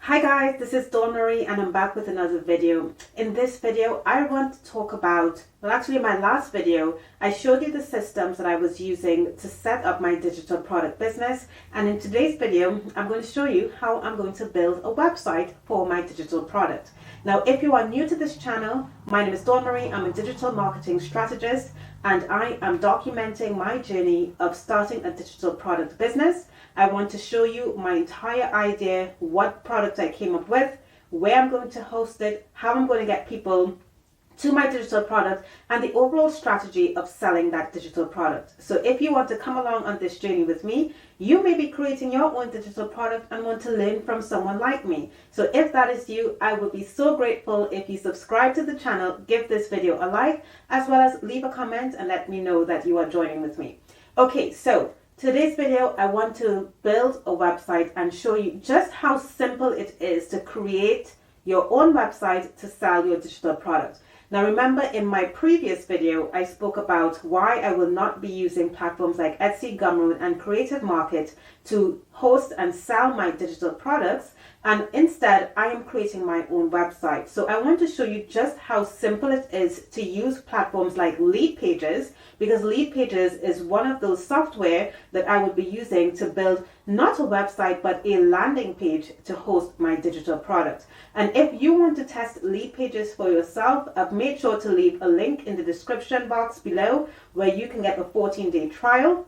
Hi guys, this is Dawn Marie and I'm back with another video. In this video, I want to talk about, actually my last video, I showed you the systems that I was using to set up my digital product business. And in today's video, I'm going to show you how I'm going to build a website for my digital product. Now, if you are new to this channel, my name is Dawn Marie. I'm a digital marketing strategist and I am documenting my journey of starting a digital product business. I want to show you my entire idea, what product I came up with, where I'm going to host it, how I'm going to get people to my digital product, and the overall strategy of selling that digital product. So if you want to come along on this journey with me, you may be creating your own digital product and want to learn from someone like me. So if that is you, I would be so grateful if you subscribe to the channel, give this video a like, as well as leave a comment and let me know that you are joining with me. Okay, so today's video, I want to build a website and show you just how simple it is to create your own website to sell your digital product. Now remember, in my previous video, I spoke about why I will not be using platforms like Etsy, Gumroad, and Creative Market to host and sell my digital products. And instead, I am creating my own website. So I want to show you just how simple it is to use platforms like LeadPages, because LeadPages is one of those software that I would be using to build not a website, but a landing page to host my digital product. And if you want to test LeadPages for yourself, I've made sure to leave a link in the description box below where you can get a 14-day trial.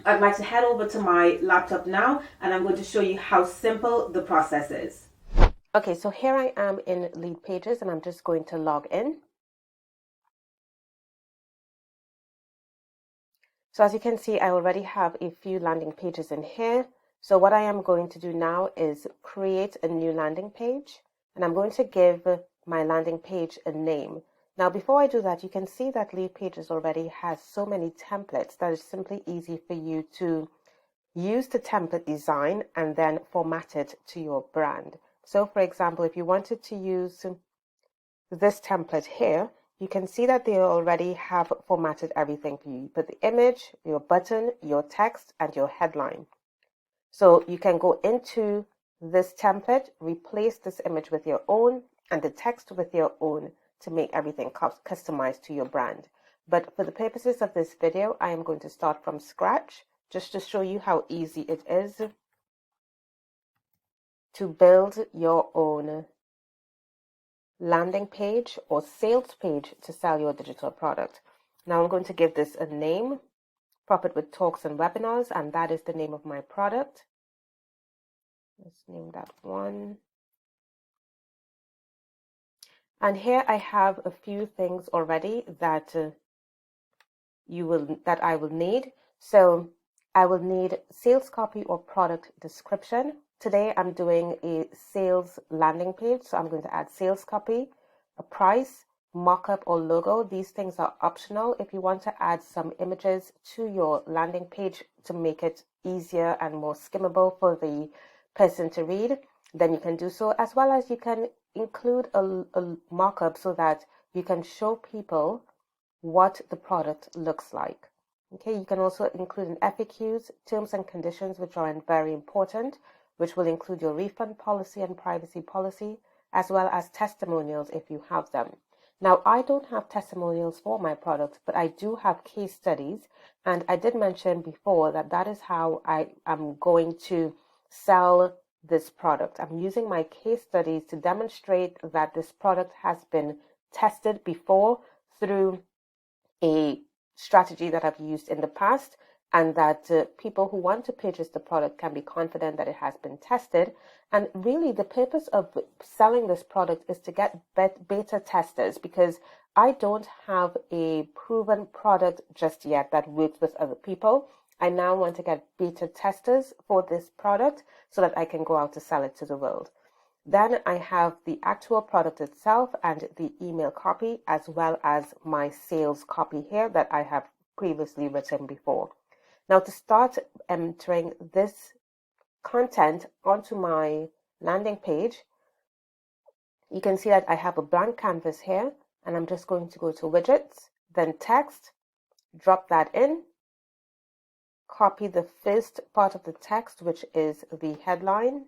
I'd like to head over to my laptop now and I'm going to show you how simple the process is. Okay, so here I am in LeadPages and I'm just going to log in. So as you can see, I already have a few landing pages in here. So what I am going to do now is create a new landing page, and I'm going to give my landing page a name. Now, before I do that, you can see that LeadPages already has so many templates that it's simply easy for you to use the template design and then format it to your brand. So for example, if you wanted to use this template here, you can see that they already have formatted everything for you. You put the image, your button, your text, and your headline. So you can go into this template, replace this image with your own and the text with your own to make everything customized to your brand. But for the purposes of this video, I am going to start from scratch just to show you how easy it is to build your own landing page or sales page to sell your digital product. Now I'm going to give this a name, Profit with Talks and Webinars, and that is the name of my product. Let's name that one. And here I have a few things already that I will need. So I will need sales copy or product description. Today I'm doing a sales landing page, so I'm going to add sales copy, a price, mockup or logo. These things are optional. If you want to add some images to your landing page to make it easier and more skimmable for the person to read, then you can do so, as well as you can include a mockup so that you can show people what the product looks like. Okay, you can also include an FAQs, terms and conditions, which are very important, which will include your refund policy and privacy policy, as well as testimonials if you have them. Now, I don't have testimonials for my product, but I do have case studies. And I did mention before that that is how I am going to sell this product. I'm using my case studies to demonstrate that this product has been tested before through a strategy that I've used in the past, and that people who want to purchase the product can be confident that it has been tested. And really the purpose of selling this product is to get beta testers, because I don't have a proven product just yet that works with other people. I now want to get beta testers for this product so that I can go out to sell it to the world. Then I have the actual product itself and the email copy, as well as my sales copy here that I have previously written before. Now to start entering this content onto my landing page, you can see that I have a blank canvas here, and I'm just going to go to widgets, then text, drop that in, copy the first part of the text, which is the headline,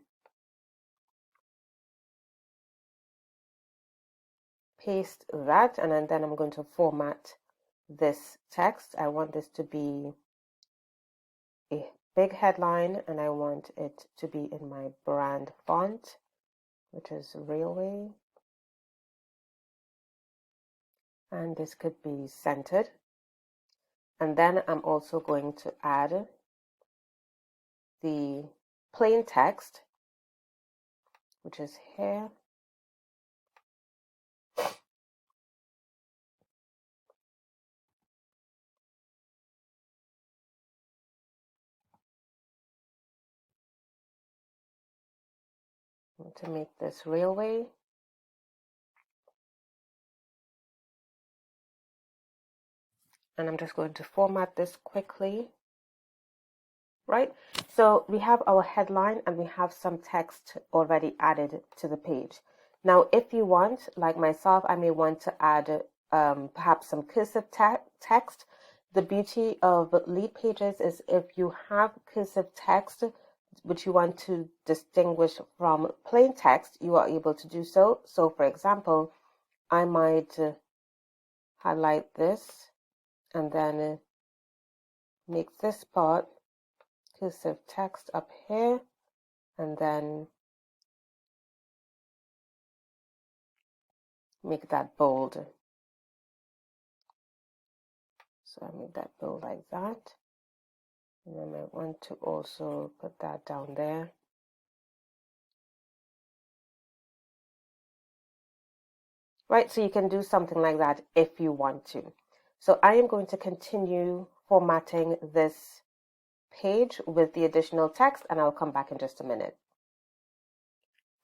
paste that, and then I'm going to format this text. I want this to be a big headline, and I want it to be in my brand font, which is Railway. And this could be centered. And then I'm also going to add the plain text, which is here. To make this Railway. And I'm just going to format this quickly. Right? So we have our headline and we have some text already added to the page. Now, if you want, like myself, I may want to add perhaps some cursive text. The beauty of LeadPages is if you have cursive text, which you want to distinguish from plain text, you are able to do so. So, for example, I might highlight this and then make this part cursive text up here, and then make that bold. So I make that bold like that. And then I want to also put that down there. Right, so you can do something like that if you want to. So I am going to continue formatting this page with the additional text, and I'll come back in just a minute.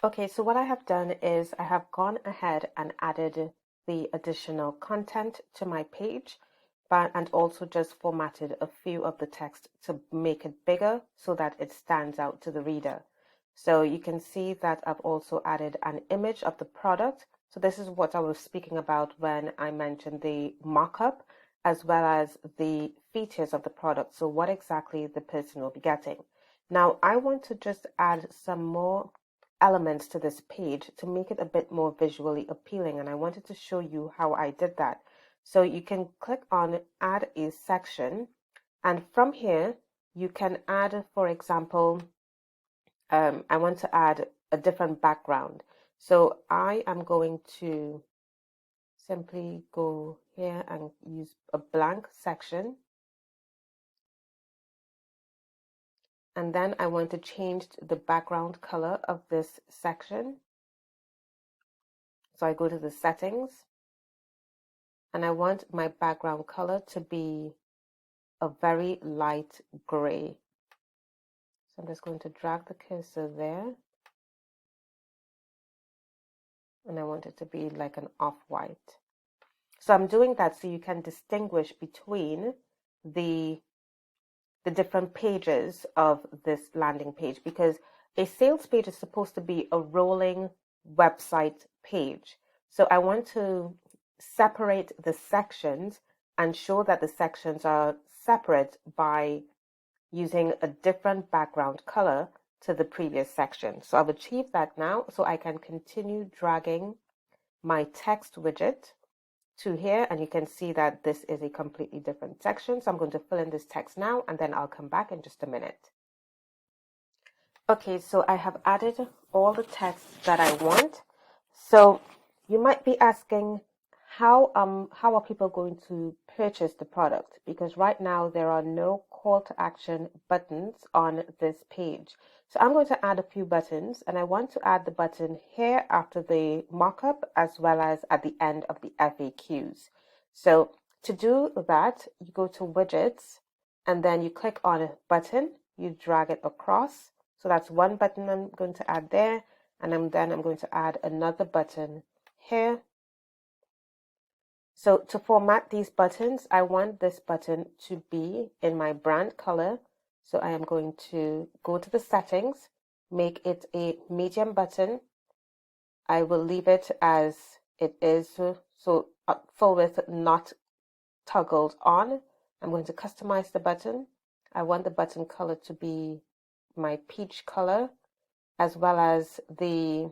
Okay, so what I have done is I have gone ahead and added the additional content to my page, and also just formatted a few of the text to make it bigger so that it stands out to the reader. So you can see that I've also added an image of the product. So this is what I was speaking about when I mentioned the mock-up, as well as the features of the product. So what exactly the person will be getting. Now I want to just add some more elements to this page to make it a bit more visually appealing, and I wanted to show you how I did that. So you can click on add a section, and from here you can add, for example, I want to add a different background. So I am going to simply go here and use a blank section. And then I want to change the background color of this section. So I go to the settings, and I want my background color to be a very light gray. So I'm just going to drag the cursor there, and I want it to be like an off-white. So I'm doing that so you can distinguish between the different pages of this landing page, because a sales page is supposed to be a rolling website page. So I want to separate the sections and show that the sections are separate by using a different background color to the previous section. So I've achieved that now, so I can continue dragging my text widget to here, and you can see that this is a completely different section. So I'm going to fill in this text now, and then I'll come back in just a minute. Okay, so I have added all the text that I want. So you might be asking, how are people going to purchase the product? Because right now there are no call to action buttons on this page. So I'm going to add a few buttons, and I want to add the button here after the mock-up, as well as at the end of the FAQs. So to do that, you go to widgets, and then you click on a button, you drag it across. So that's one button I'm going to add there, and then I'm going to add another button here. So to format these buttons, I want this button to be in my brand color. So I am going to go to the settings, make it a medium button. I will leave it as it is, so full width, not toggled on. I'm going to customize the button. I want the button color to be my peach color, as well as the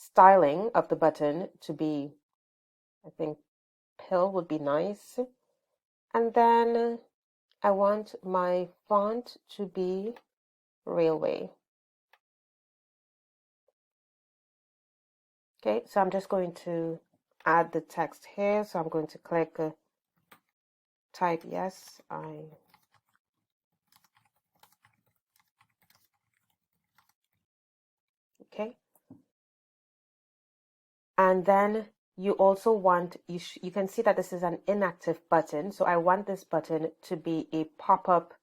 styling of the button to be, I think, pill would be nice. And then I want my font to be railway. Okay, so I'm just going to add the text here. So I'm going to click type yes, okay. And then you also want, you can see that this is an inactive button. So I want this button to be a pop-up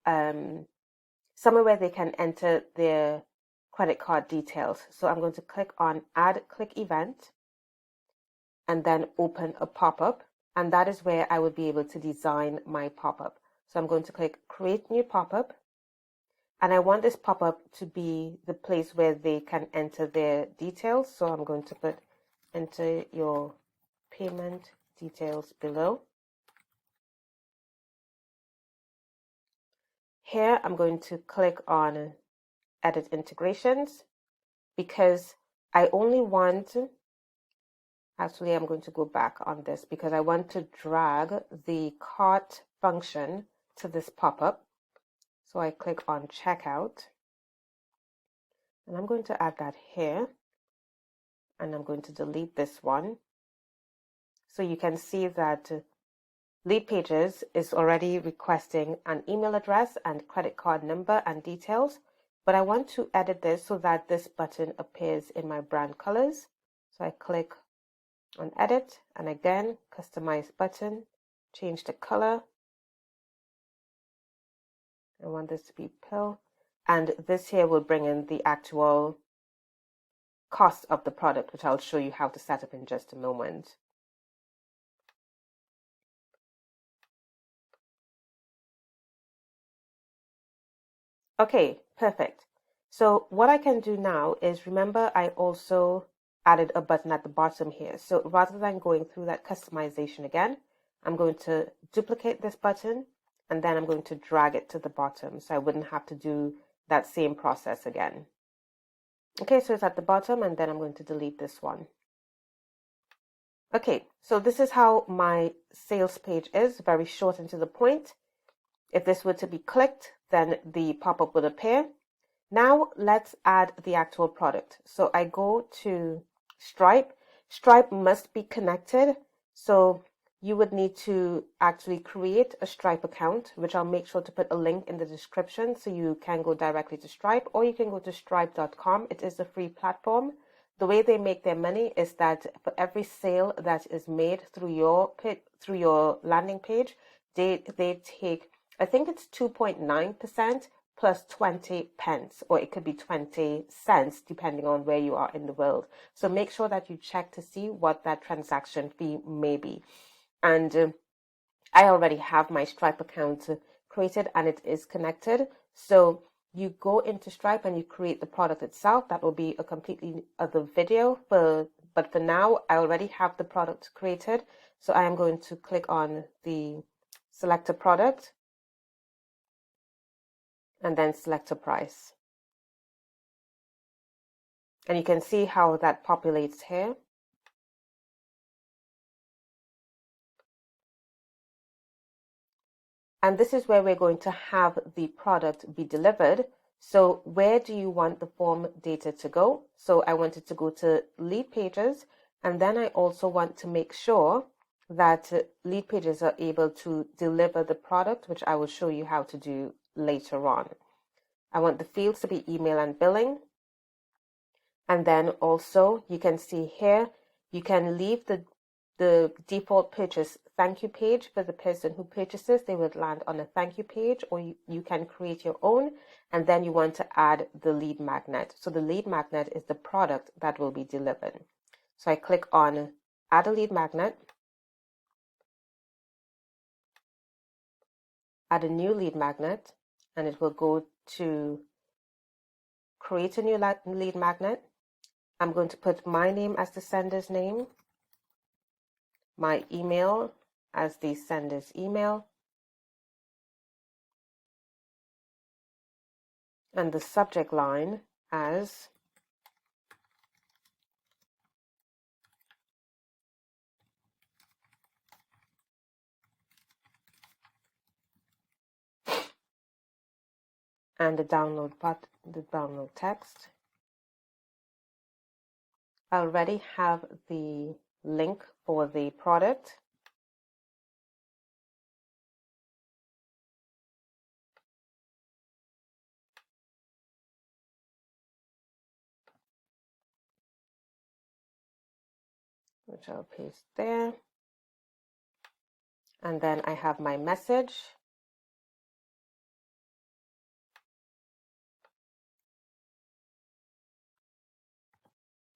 somewhere where they can enter their credit card details. So I'm going to click on add click event and then open a pop-up. And that is where I would be able to design my pop-up. So I'm going to click create new pop-up. And I want this pop-up to be the place where they can enter their details. So I'm going to put enter your payment details below. Here I'm going to click on edit integrations because I only want, actually I'm going to go back on this because I want to drag the cart function to this pop-up. So I click on checkout and I'm going to add that here and I'm going to delete this one. So you can see that LeadPages is already requesting an email address and credit card number and details, but I want to edit this so that this button appears in my brand colors. So I click on edit and again, customize button, change the color. I want this to be pill. And this here will bring in the actual cost of the product, which I'll show you how to set up in just a moment. Okay, perfect. So what I can do now is, remember I also added a button at the bottom here. So rather than going through that customization again, I'm going to duplicate this button and then I'm going to drag it to the bottom so I wouldn't have to do that same process again. Okay, so it's at the bottom and then I'm going to delete this one. Okay, so this is how my sales page is, very short and to the point. If this were to be clicked, then the pop-up would appear. Now let's add the actual product. So I go to Stripe. Stripe must be connected. So you would need to actually create a Stripe account, which I'll make sure to put a link in the description so you can go directly to Stripe, or you can go to stripe.com. It is a free platform. The way they make their money is that for every sale that is made through your landing page, they take, I think it's 2.9% plus 20 pence, or it could be 20 cents, depending on where you are in the world. So make sure that you check to see what that transaction fee may be. And I already have my Stripe account created and it is connected. So you go into Stripe and you create the product itself. That will be a completely other video, but for now, I already have the product created. So I am going to click on the select a product and then select a price. And you can see how that populates here. And this is where we're going to have the product be delivered. So where do you want the form data to go? So I want it to go to LeadPages. And then I also want to make sure that LeadPages are able to deliver the product, which I will show you how to do later on. I want the fields to be email and billing. And then also you can see here, you can leave the default purchase thank you page for the person who purchases. They would land on a thank you page, or you can create your own. And then you want to add the lead magnet. So the lead magnet is the product that will be delivered. So I click on add a lead magnet, add a new lead magnet, and it will go to create a new lead magnet. I'm going to put my name as the sender's name, my email as the sender's email, and the subject line as and the download part, the download text. I already have the link for the product. Which I'll paste there. And then I have my message.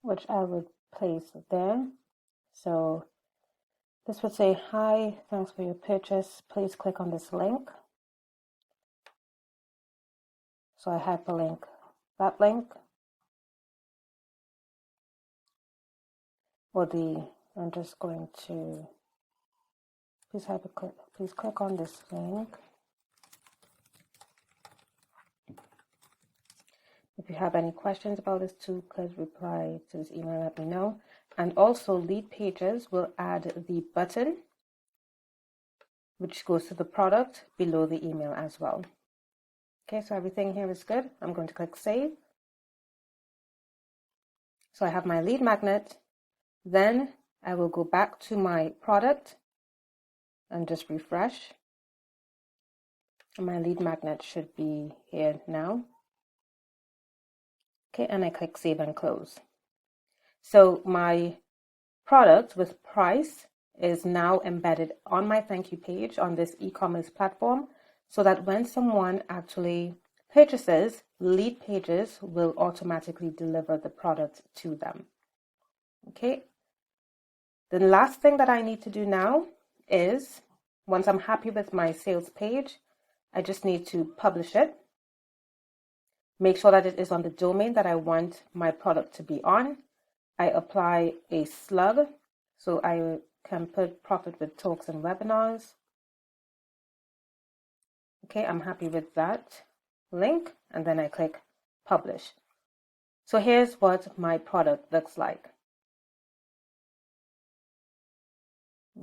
Which I would place there. So this would say, hi, thanks for your purchase. Please click on this link. So I hyperlink that link. I'm just going to, please click on this link. If you have any questions about this too, please reply to this email, let me know. And also LeadPages will add the button, which goes to the product below the email as well. Okay, so everything here is good. I'm going to click save. So I have my lead magnet. Then I will go back to my product and just refresh. And my lead magnet should be here now. Okay, and I click save and close. So my product with price is now embedded on my thank you page on this e-commerce platform, so that when someone actually purchases, LeadPages will automatically deliver the product to them. Okay. The last thing that I need to do now is, once I'm happy with my sales page, I just need to publish it. Make sure that it is on the domain that I want my product to be on. I apply a slug, so I can put profit with talks and webinars. Okay, I'm happy with that link, and then I click publish. So here's what my product looks like.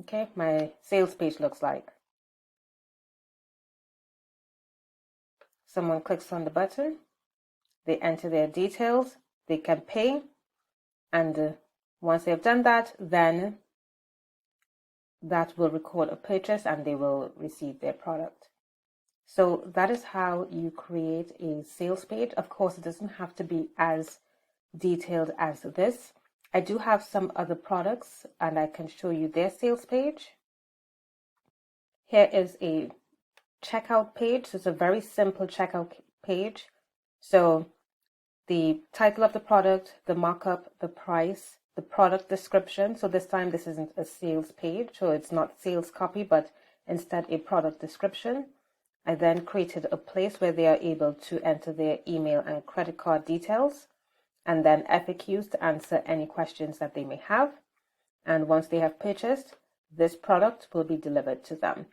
Okay, my sales page looks like. Someone clicks on the button, they enter their details, they can pay, and once they've done that, then that will record a purchase and they will receive their product. So that is how you create a sales page. Of course, it doesn't have to be as detailed as this. I do have some other products and I can show you their sales page. Here is a checkout page. So it's a very simple checkout page. So the title of the product, the markup, the price, the product description. So this time this isn't a sales page, so it's not sales copy, but instead a product description. I then created a place where they are able to enter their email and credit card details, and then FAQs to answer any questions that they may have. And once they have purchased, this product will be delivered to them.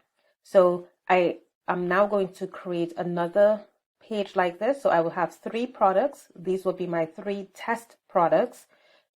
So I am now going to create another page like this. So I will have 3 products. These will be my 3 test products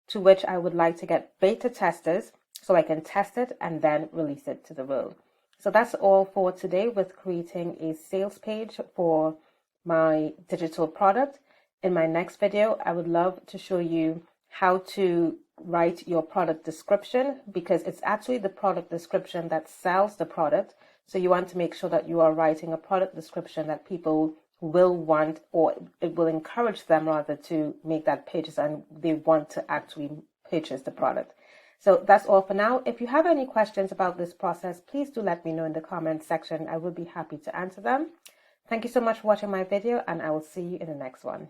to which I would like to get beta testers so I can test it and then release it to the world. So that's all for today with creating a sales page for my digital product. In my next video, I would love to show you how to write your product description, because it's actually the product description that sells the product. So you want to make sure that you are writing a product description that people will want, or it will encourage them rather to make that purchase and they want to actually purchase the product. So that's all for now. If you have any questions about this process, please do let me know in the comments section. I will be happy to answer them. Thank you so much for watching my video, and I will see you in the next one.